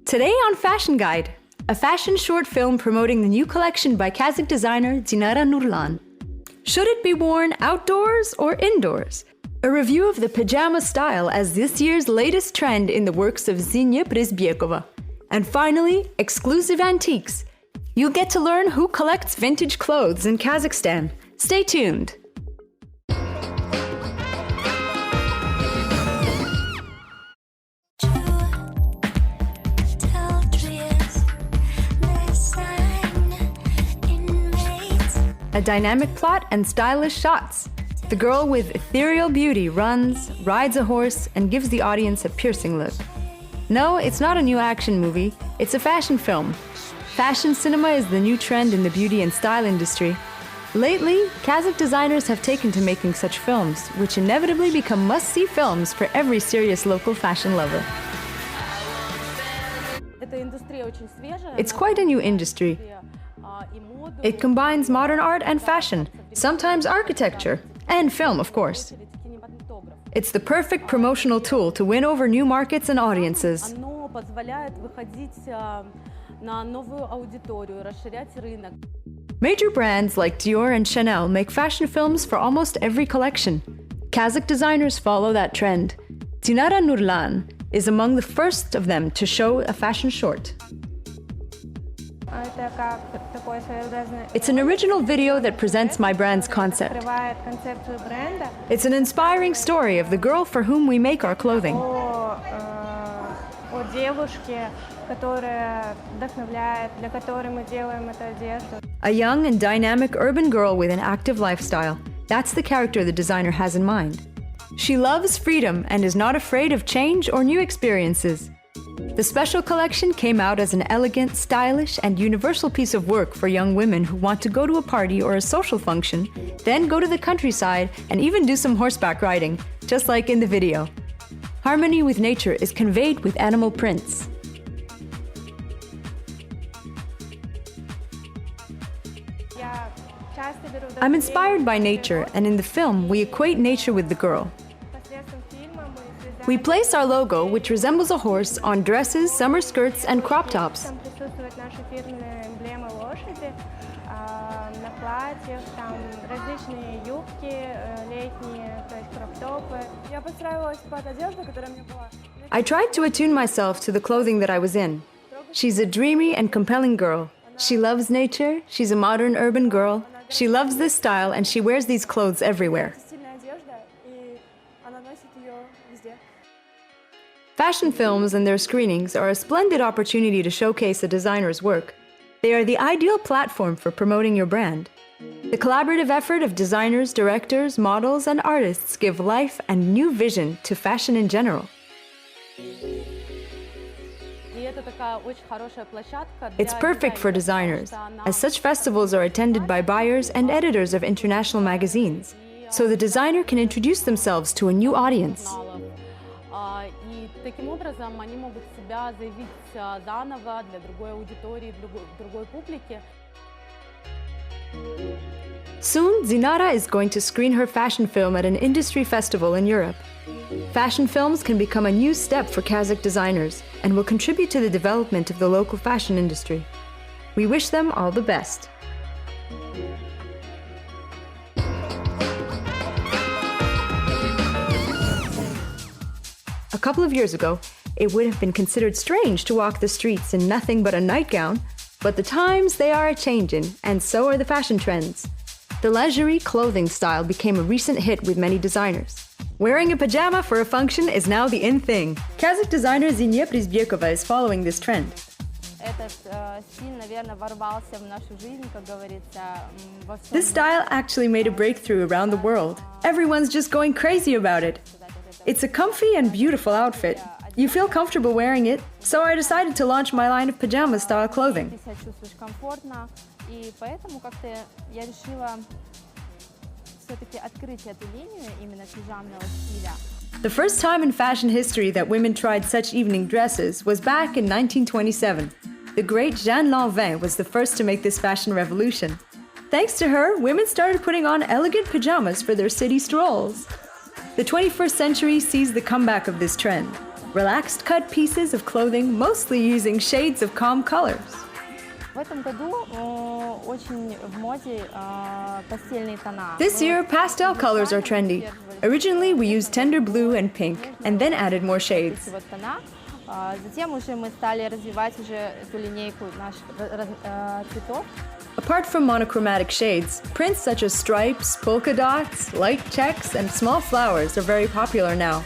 Today on Fashion Guide, a fashion short film promoting the new collection by Kazakh designer Dinara Nurlan. Should it be worn outdoors or indoors? A review of the pajama style as this year's latest trend in the works of Zinya Brizbekova. And finally, exclusive antiques. You'll get to learn who collects vintage clothes in Kazakhstan. Stay tuned. A dynamic plot and stylish shots. The girl with ethereal beauty runs, rides a horse, and gives the audience a piercing look. No, it's not a new action movie, it's a fashion film. Fashion cinema is the new trend in the beauty and style industry. Lately, Kazakh designers have taken to making such films, which inevitably become must-see films for every serious local fashion lover. It's quite a new industry. It combines modern art and fashion, sometimes architecture, and film, of course. It's the perfect promotional tool to win over new markets and audiences. Major brands like Dior and Chanel make fashion films for almost every collection. Kazakh designers follow that trend. Dinara Nurlan is among the first of them to show a fashion short. It's an original video that presents my brand's concept. It's an inspiring story of the girl for whom we make our clothing. A young and dynamic urban girl with an active lifestyle. That's the character the designer has in mind. She loves freedom and is not afraid of change or new experiences. The special collection came out as an elegant, stylish, and universal piece of work for young women who want to go to a party or a social function, then go to the countryside and even do some horseback riding, just like in the video. Harmony with nature is conveyed with animal prints. I'm inspired by nature, and in the film, we equate nature with the girl. We place our logo, which resembles a horse, on dresses, summer skirts, and crop tops. I tried to attune myself to the clothing that I was in. She's a dreamy and compelling girl. She loves nature, she's a modern urban girl. She loves this style and she wears these clothes everywhere. Fashion films and their screenings are a splendid opportunity to showcase a designer's work. They are the ideal platform for promoting your brand. The collaborative effort of designers, directors, models, and artists give life and new vision to fashion in general. It's perfect for designers, as such festivals are attended by buyers and editors of international magazines, so the designer can introduce themselves to a new audience. Soon, Dinara is going to screen her fashion film at an industry festival in Europe. Fashion films can become a new step for Kazakh designers and will contribute to the development of the local fashion industry. We wish them all the best. A couple of years ago, it would have been considered strange to walk the streets in nothing but a nightgown, but the times they are a-changin', and so are the fashion trends. The lingerie clothing style became a recent hit with many designers. Wearing a pajama for a function is now the in thing. Kazakh designer Zinya Brizbekova is following this trend. This style actually made a breakthrough around the world. Everyone's just going crazy about it. It's a comfy and beautiful outfit. You feel comfortable wearing it, so I decided to launch my line of pajama-style clothing. The first time in fashion history that women tried such evening dresses was back in 1927. The great Jeanne Lanvin was the first to make this fashion revolution. Thanks to her, women started putting on elegant pajamas for their city strolls. The 21st century sees the comeback of this trend. relaxed cut pieces of clothing, mostly using shades of calm colors. В этом году очень в моде постельные тона. This year, pastel colors are trendy. Originally, we used tender blue and pink, and then added more shades. Вот тона. Затем уже мы стали развивать уже эту линейку наших цветов. Apart from monochromatic shades, prints such as stripes, polka dots, light checks, and small flowers are very popular now.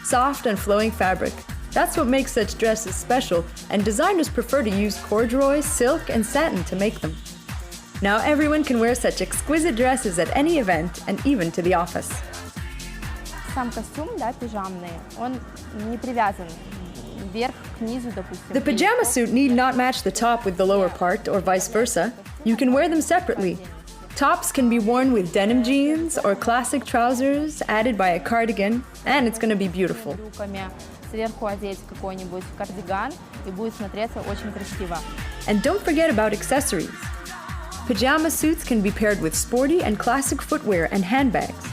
Soft and flowing fabric. That's what makes such dresses special, and designers prefer to use corduroy, silk, and satin to make them. Now everyone can wear such exquisite dresses at any event and even to the office. Сам костюм, да, пижамный, он не привязан вверх к низу, допустим. The pajama suit need not match the top with the lower part or vice versa. You can wear them separately. Tops can be worn with denim jeans or classic trousers added by a cardigan, and it's going to be beautiful. Сверху одеть какой-нибудь кардиган, и будет смотреться очень красиво. And don't forget about accessories. Pajama suits can be paired with sporty and classic footwear and handbags.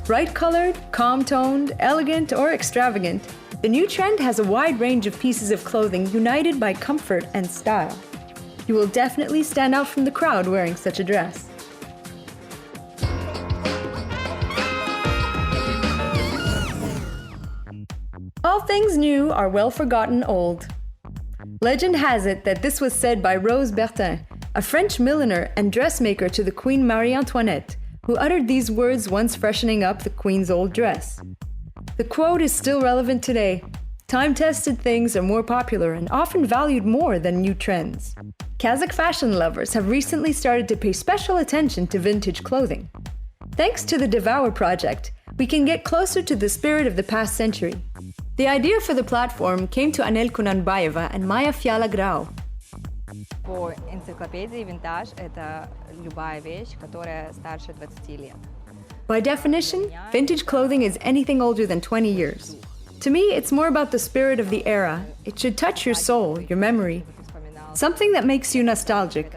Bright colored, calm toned, elegant, or extravagant, the new trend has a wide range of pieces of clothing united by comfort and style. You will definitely stand out from the crowd wearing such a dress. All things new are well forgotten old. Legend has it that this was said by Rose Bertin, a French milliner and dressmaker to the Queen Marie Antoinette, who uttered these words once freshening up the Queen's old dress. The quote is still relevant today. Time-tested things are more popular and often valued more than new trends. Kazakh fashion lovers have recently started to pay special attention to vintage clothing. Thanks to the Devour project, we can get closer to the spirit of the past century. The idea for the platform came to Anel Kunanbayeva and Maya Fiala Grau. По энциклопедии винтаж – это любая вещь, которая старше 20 лет. By definition, vintage clothing is anything older than 20 years. To me, it's more about the spirit of the era. It should touch your soul, your memory. Something that makes you nostalgic.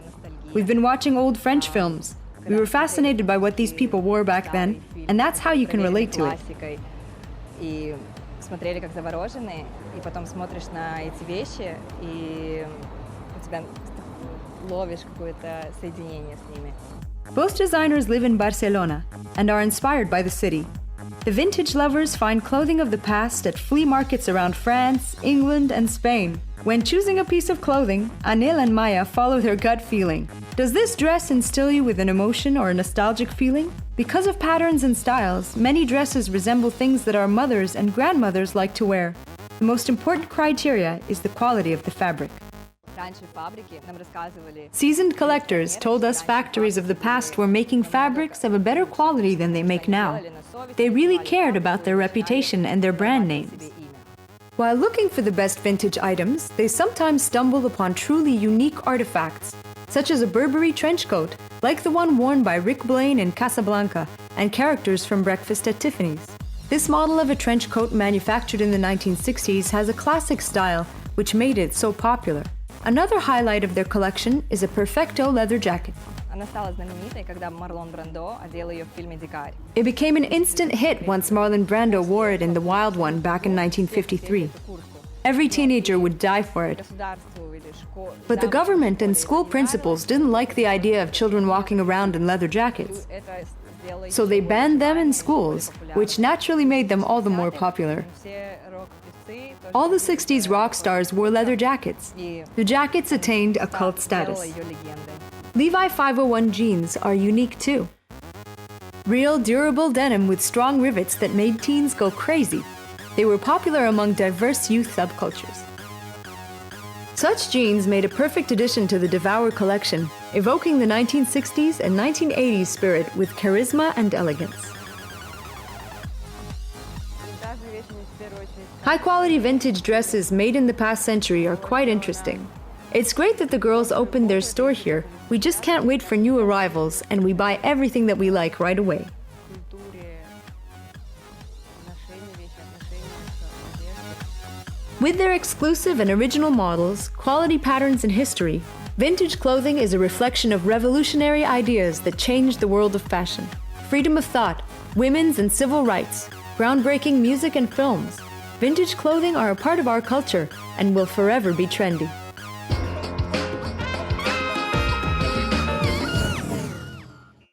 We've been watching old French films. We were fascinated by what these people wore back then, and that's how you can relate to it. И смотрели как завороженные, и потом смотришь на эти вещи, и у тебя ловишь какое-то соединение с ними. Both designers live in Barcelona and are inspired by the city. The vintage lovers find clothing of the past at flea markets around France, England, and Spain. When choosing a piece of clothing, Anil and Maya follow their gut feeling. Does this dress instill you with an emotion or a nostalgic feeling? Because of patterns and styles, many dresses resemble things that our mothers and grandmothers like to wear. The most important criteria is the quality of the fabric. Seasoned collectors told us factories of the past were making fabrics of a better quality than they make now. They really cared about their reputation and their brand names. While looking for the best vintage items, they sometimes stumbled upon truly unique artifacts, such as a Burberry trench coat, like the one worn by Rick Blaine in Casablanca, and characters from Breakfast at Tiffany's. This model of a trench coat manufactured in the 1960s has a classic style, which made it so popular. Another highlight of their collection is a Perfecto leather jacket. Она стала знаменитой, когда Марлон Брандо одел ее в фильме «Дикарь». It became an instant hit once Marlon Brando wore it in The Wild One back in 1953. Every teenager would die for it. But the government and school principals didn't like the idea of children walking around in leather jackets. So they banned them in schools, which naturally made them all the more popular. All the 60s rock stars wore leather jackets. The jackets attained a cult status. Levi 501 jeans are unique too. Real durable denim with strong rivets that made teens go crazy. They were popular among diverse youth subcultures. Such jeans made a perfect addition to the Devour collection, evoking the 1960s and 1980s spirit with charisma and elegance. High-quality vintage dresses made in the past century are quite interesting. It's great that the girls opened their store here. We just can't wait for new arrivals, and we buy everything that we like right away. With their exclusive and original models, quality patterns, and history, vintage clothing is a reflection of revolutionary ideas that changed the world of fashion. Freedom of thought, women's and civil rights, groundbreaking music and films. Vintage clothing are a part of our culture and will forever be trendy.